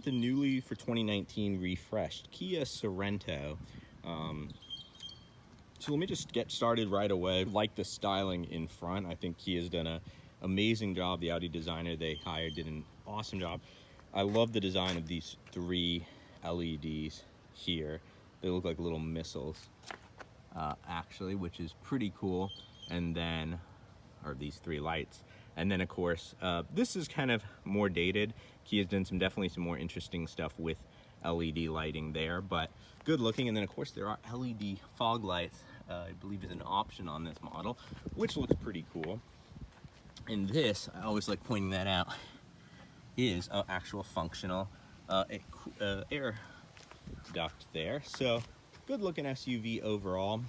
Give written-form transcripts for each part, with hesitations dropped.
the newly for 2019 refreshed Kia Sorento. So let me just get started right away. Like the styling in front. I think Kia's done an amazing job. The Audi designer they hired did an awesome job. I love the design of these 3 LEDs here. They look like little missiles, actually, which is pretty cool. And then, or these 3 lights. And then, of course, this is kind of more dated. Kia's done definitely some more interesting stuff with LED lighting there, but good looking. And then, of course, there are LED fog lights. I believe is an option on this model, which looks pretty cool. And this, I always like pointing that out, is an actual functional air duct there. So good looking SUV overall.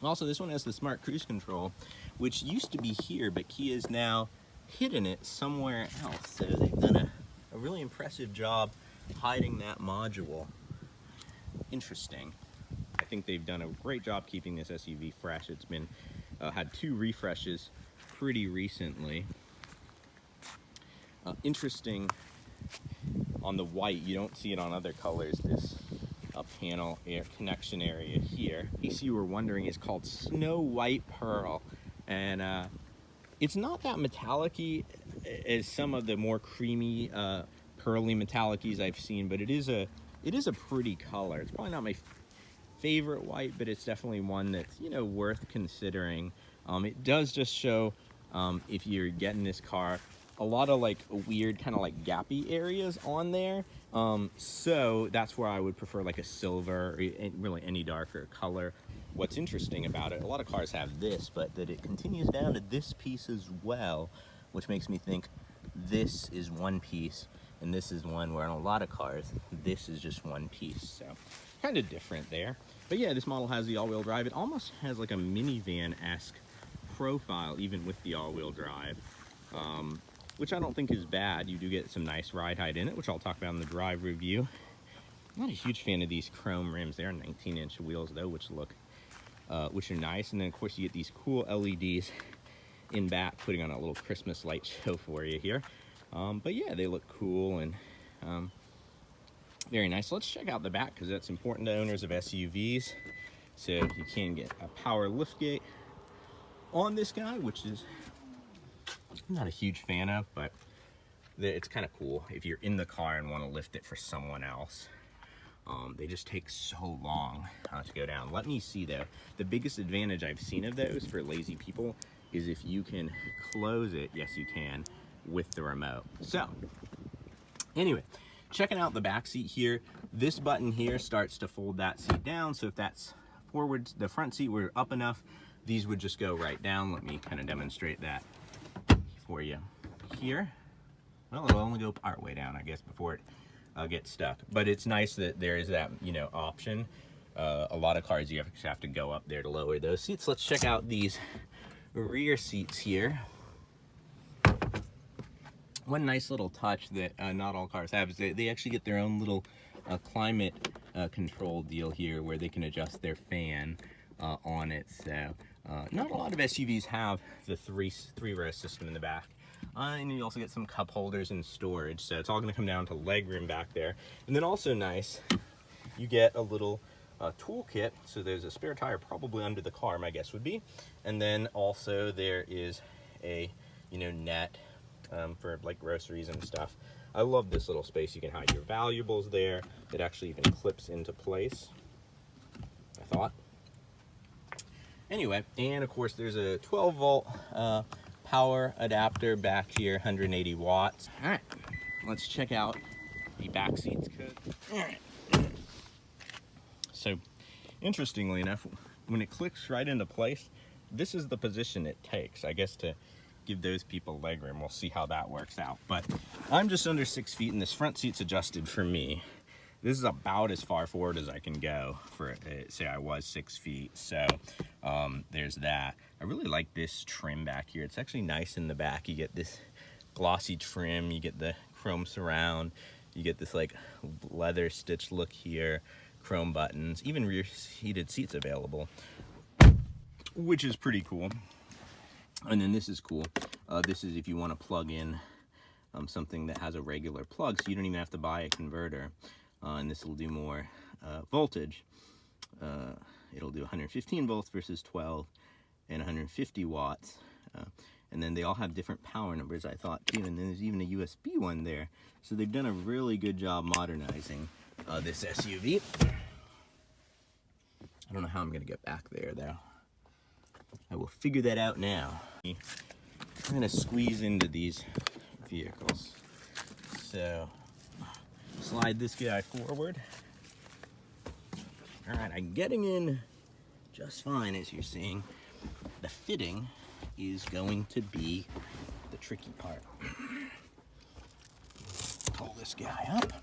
Also, this one has the smart cruise control, which used to be here, but Kia's now hidden it somewhere else. So they've done a really impressive job hiding that module. Interesting. I think they've done a great job keeping this SUV fresh. It's been had 2 refreshes pretty recently. Interesting on the white, you don't see it on other colors, this panel air connection area here. In case you were wondering, it's called Snow White Pearl, and it's not that metallic-y as some of the more creamy pearly metallic-ys I've seen, but it is a pretty color. It's probably not my favorite white, but it's definitely one that's, you know, worth considering. It does just show, if you're getting this car, a lot of like weird kind of like gappy areas on there. So that's where I would prefer like a silver or really any darker color. What's interesting about it, a lot of cars have this, but that it continues down to this piece as well, which makes me think this is one piece and this is one where in a lot of cars, this is just one piece. So kind of different there. But yeah, this model has the all-wheel drive. It almost has like a minivan-esque profile, even with the all-wheel drive, which I don't think is bad. You do get some nice ride height in it, which I'll talk about in the drive review. I'm not a huge fan of these chrome rims. They're 19-inch wheels though, which are nice. And then of course you get these cool LEDs in back, putting on a little Christmas light show for you here. But yeah, they look cool and very nice. Let's check out the back because that's important to owners of SUVs. So you can get a power liftgate on this guy, which is I'm not a huge fan of, but it's kind of cool if you're in the car and want to lift it for someone else. They just take so long to go down. Let me see though. The biggest advantage I've seen of those for lazy people is if you can close it, yes you can, with the remote. So anyway, checking out the back seat here, this button here starts to fold that seat down. So if that's forward, the front seat were up enough, these would just go right down. Let me kind of demonstrate that for you here. Well, it'll only go part way down, I guess, before it gets stuck. But it's nice that there is that, you know, option. A lot of cars you have to go up there to lower those seats. Let's check out these rear seats here. One nice little touch that not all cars have is they actually get their own little climate control deal here where they can adjust their fan on it. So not a lot of SUVs have the three-row system in the back. And you also get some cup holders and storage. So it's all going to come down to legroom back there. And then also nice, you get a little toolkit. So there's a spare tire probably under the car, my guess would be. And then also there is a, you know, net for like groceries and stuff. I love this little space. You can hide your valuables there. It actually even clips into place, I thought. Anyway, and of course there's a 12-volt power adapter back here, 180 watts. All right, let's check out the back seats. All right. So, interestingly enough, when it clicks right into place, this is the position it takes, I guess, to give those people legroom. We'll see how that works out. But I'm just under 6 feet, and this front seat's adjusted for me. This is about as far forward as I can go for, say I was 6 feet. So there's that. I really like this trim back here. It's actually nice in the back. You get this glossy trim, you get the chrome surround, you get this like leather stitch look here, chrome buttons, even rear heated seats available, which is pretty cool. And then this is cool. This is if you want to plug in something that has a regular plug, so you don't even have to buy a converter. And this will do more voltage. It'll do 115 volts versus 12 and 150 watts. And then they all have different power numbers, I thought, too. And then there's even a USB one there. So they've done a really good job modernizing this SUV. I don't know how I'm going to get back there, though. I will figure that out now. I'm going to squeeze into these vehicles. So, slide this guy forward. All right, I'm getting in just fine, as you're seeing. The fitting is going to be the tricky part. Pull this guy up.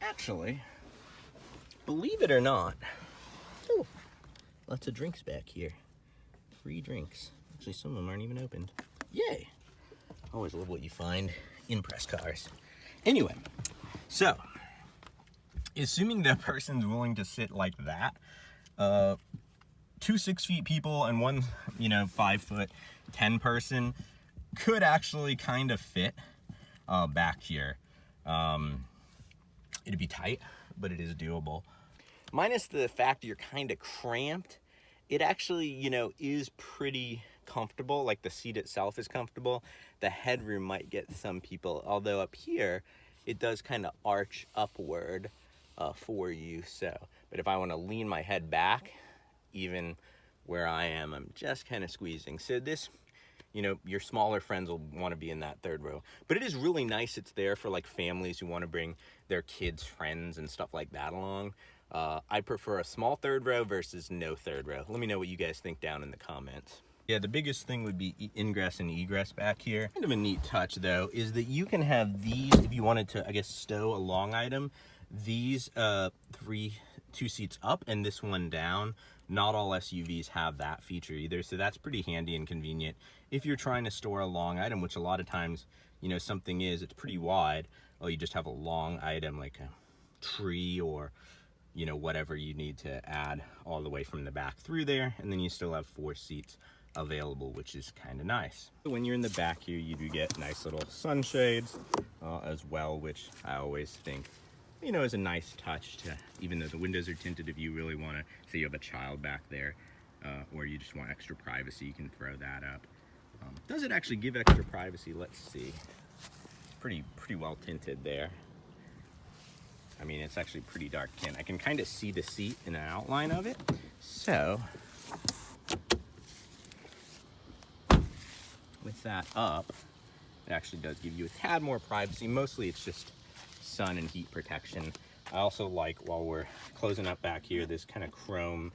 Actually, believe it or not, oh, lots of drinks back here. Free drinks. Actually, some of them aren't even opened. Yay! Always love what you find in press cars. Anyway, so, assuming the person's willing to sit like that, 2 6-foot people and one, 5'10" person could actually kind of fit back here. It'd be tight, but it is doable. Minus the fact you're kind of cramped, it actually, is pretty comfortable. Like, the seat itself is comfortable. The headroom might get some people, although up here, it does kind of arch upward for you. So, but if I want to lean my head back, even where I am, I'm just kind of squeezing. So this, your smaller friends will want to be in that third row. But it is really nice. It's there for like families who want to bring their kids, friends, and stuff like that along. I prefer a small third row versus no third row. Let me know what you guys think down in the comments. Yeah, the biggest thing would be ingress and egress back here. Kind of a neat touch, though, is that you can have these, if you wanted to, I guess, stow a long item, these 2 seats up and this one down. Not all SUVs have that feature either, so that's pretty handy and convenient. If you're trying to store a long item, which a lot of times, something it's pretty wide, or you just have a long item like a tree or, whatever you need to add all the way from the back through there, and then you still have 4 seats available, which is kind of nice. When you're in the back here, you do get nice little sunshades as well, which I always think is a nice touch to, even though the windows are tinted, if you really want to, say you have a child back there, or you just want extra privacy, you can throw that up. Does it actually give extra privacy? Let's see. Pretty well tinted there. I mean, it's actually pretty dark tint. I can kind of see the seat in an outline of it. So, with that up, it actually does give you a tad more privacy. Mostly it's just sun and heat protection. I also like, while we're closing up back here, this kind of chrome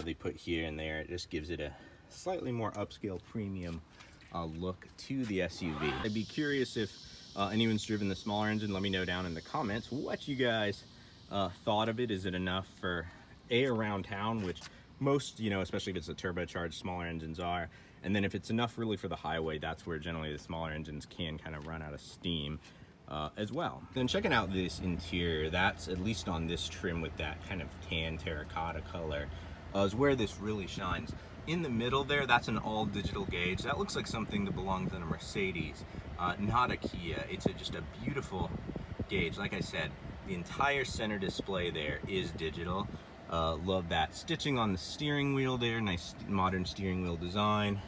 they put here and there. It just gives it a slightly more upscale premium look to the SUV. I'd be curious if anyone's driven the smaller engine. Let me know down in the comments what you guys thought of it. Is it enough for around town, which most, especially if it's a turbocharged, smaller engines are. And then if it's enough really for the highway, that's where generally the smaller engines can kind of run out of steam as well. Then checking out this interior, that's at least on this trim with that kind of tan terracotta color, is where this really shines. In the middle there, that's an all digital gauge. That looks like something that belongs in a Mercedes, not a Kia. It's just a beautiful gauge. Like I said, the entire center display there is digital. Love that. Stitching on the steering wheel there, nice modern steering wheel design.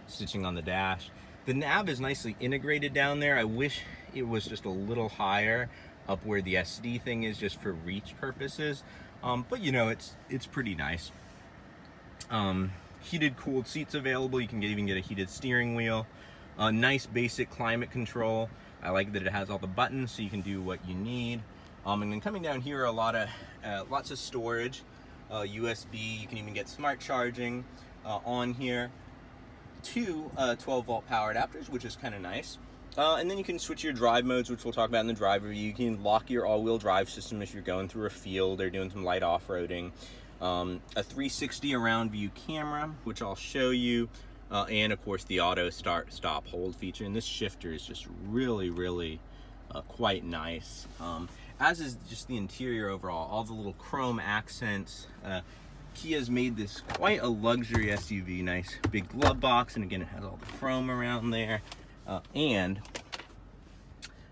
Stitching on the dash. The nav is nicely integrated down there. I wish it was just a little higher up where the SD thing is, just for reach purposes. But it's pretty nice. Heated cooled seats available. You can even get a heated steering wheel. Nice basic climate control. I like that it has all the buttons so you can do what you need. And then coming down here are lots of storage, USB. You can even get smart charging on here. 2 12-volt power adapters, which is kind of nice. And then you can switch your drive modes, which we'll talk about in the drive review. You can lock your all-wheel drive system if you're going through a field or doing some light off-roading. A 360 around view camera, which I'll show you. And of course the auto start, stop, hold feature. And this shifter is just really quite nice. As is just the interior overall, all the little chrome accents. Kia's made this quite a luxury SUV. Nice big glove box, and again it has all the chrome around there. And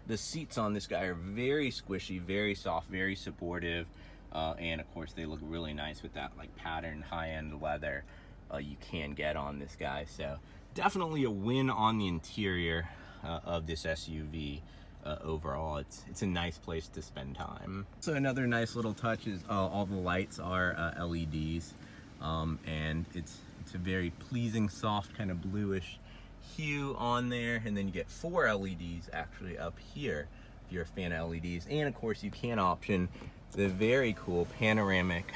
the seats on this guy are very squishy, very soft, very supportive, and of course they look really nice with that like patterned high-end leather you can get on this guy. So definitely a win on the interior of this SUV. Overall, it's a nice place to spend time. So another nice little touch is all the lights are LEDs, and it's a very pleasing, soft kind of bluish hue on there. And then you get 4 LEDs actually up here if you're a fan of LEDs. And of course, you can option the very cool panoramic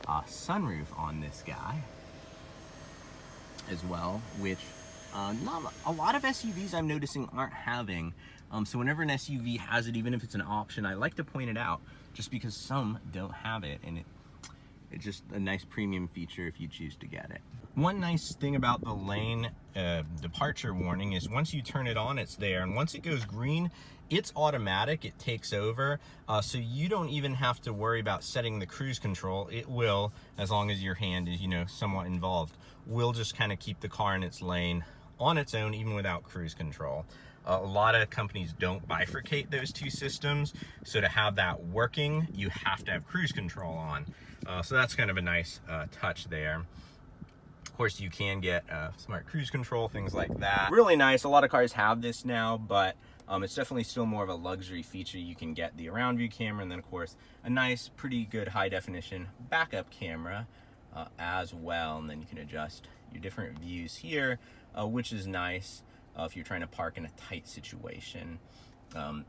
sunroof on this guy as well, which not a lot of SUVs I'm noticing aren't having. So whenever an SUV has it, even if it's an option, I like to point it out just because some don't have it, and it's just a nice premium feature if you choose to get it. One nice thing about the lane departure warning is once you turn it on, it's there, and once it goes green, it's automatic, it takes over, so you don't even have to worry about setting the cruise control. It will, as long as your hand is, you know, somewhat involved, will just kind of keep the car in its lane on its own, even without cruise control. A lot of companies don't bifurcate those two systems, so to have that working, you have to have cruise control on. So that's kind of a nice touch there. Of course, you can get smart cruise control, things like that. Really nice. A lot of cars have this now, but it's definitely still more of a luxury feature. You can get the around view camera, and then of course a nice, pretty good high definition backup camera as well. And then you can adjust your different views here, which is nice. If you're trying to park in a tight situation.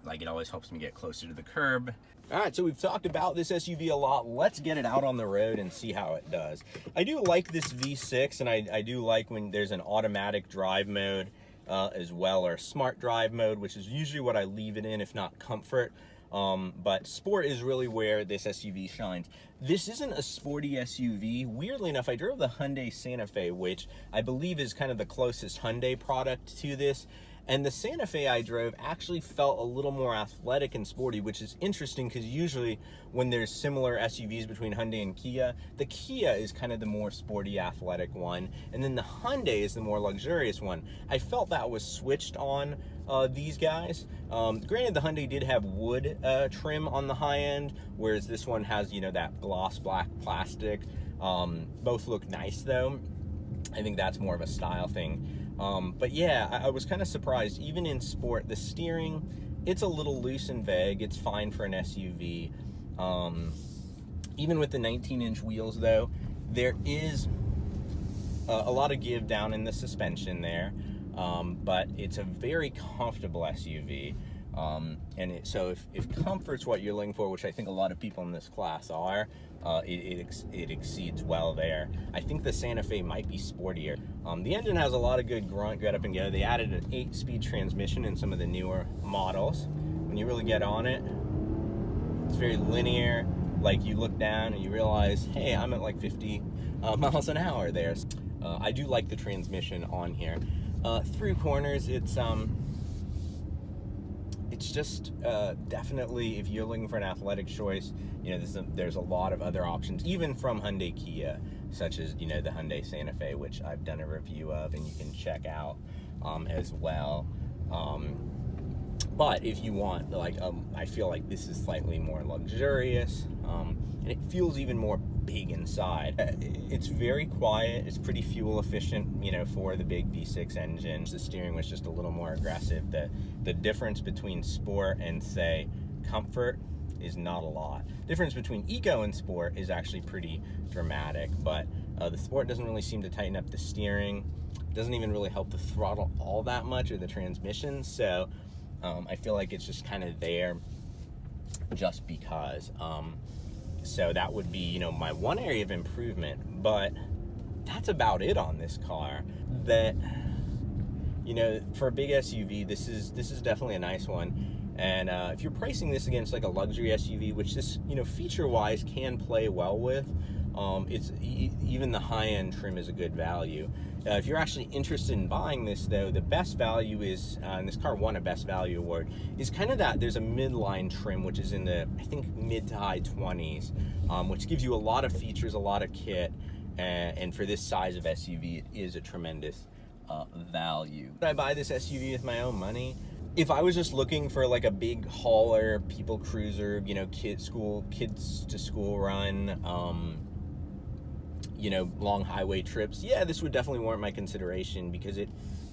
Like, it always helps me get closer to the curb. All right, so we've talked about this SUV a lot. Let's get it out on the road and see how it does. I do like this V6, and I do like when there's an automatic drive mode as well, or smart drive mode, which is usually what I leave it in, if not comfort. But sport is really where this SUV shines. This isn't a sporty SUV. Weirdly enough, I drove the Hyundai Santa Fe, which I believe is kind of the closest Hyundai product to this. And the Santa Fe I drove actually felt a little more athletic and sporty, which is interesting because usually when there's similar SUVs between Hyundai and Kia, the Kia is kind of the more sporty, athletic one, and then the Hyundai is the more luxurious one. I felt that was switched on these guys. Granted, the Hyundai did have wood trim on the high end, whereas this one has, you know, that gloss black plastic. Both look nice though. I think that's more of a style thing. But yeah, I was kind of surprised. Even in sport, the steering, it's a little loose and vague. It's fine for an SUV. Even with the 19-inch wheels though, there is a lot of give down in the suspension there. But it's a very comfortable SUV. So if comfort's what you're looking for, which I think a lot of people in this class are, it exceeds well there. I think the Santa Fe might be sportier. The engine has a lot of good grunt, get up and go. They added an 8-speed transmission in some of the newer models. When you really get on it, it's very linear. Like, you look down and you realize, hey, I'm at like 50 miles an hour there. I do like the transmission on here. Through corners, it's just definitely, if you're looking for an athletic choice, you know, there's a lot of other options, even from Hyundai Kia, such as, you know, the Hyundai Santa Fe, which I've done a review of and you can check out as well. But if you want, like, I feel like this is slightly more luxurious, and it feels even more big inside. It's very quiet, it's pretty fuel efficient, you know, for the big V6 engine. The steering was just a little more aggressive. The difference between sport and, say, comfort is not a lot. Difference between eco and sport is actually pretty dramatic, but the sport doesn't really seem to tighten up the steering. It doesn't even really help the throttle all that much, or the transmission. So I feel like it's just kind of there just because. So that would be, you know, my one area of improvement, but that's about it on this car. That, you know, for a big SUV, this is definitely a nice one. And if you're pricing this against like a luxury SUV, which this, you know, feature-wise can play well with, it's even the high-end trim is a good value. If you're actually interested in buying this though, the best value is, and this car won a best value award, is kind of that there's a midline trim, which is in the, I think, mid to high 20s, which gives you a lot of features, a lot of kit, and for this size of SUV, it is a tremendous value. Would I buy this SUV with my own money? If I was just looking for like a big hauler, people cruiser, you know, kids to school run, you know, long highway trips, yeah, this would definitely warrant my consideration, because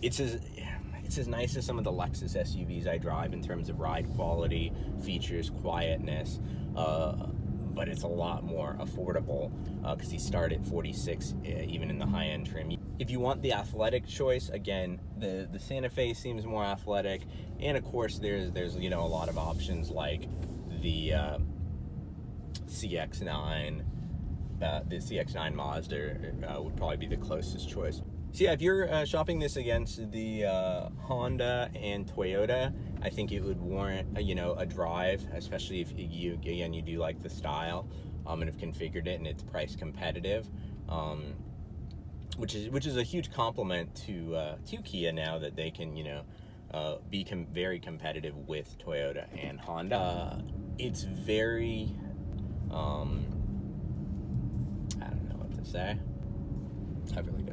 it's as nice as some of the Lexus SUVs I drive in terms of ride quality, features, quietness, but it's a lot more affordable, because these start at 46, even in the high-end trim. If you want the athletic choice, again, the Santa Fe seems more athletic, and of course there's you know, a lot of options like the CX-9. The CX-9 Mazda would probably be the closest choice. So yeah, if you're shopping this against the Honda and Toyota, I think it would warrant you know, a drive, especially if you do like the style, and have configured it and it's price competitive, which is a huge compliment to Kia now that they can, you know, be very competitive with Toyota and Honda. It's very I don't know what to say. I really don't.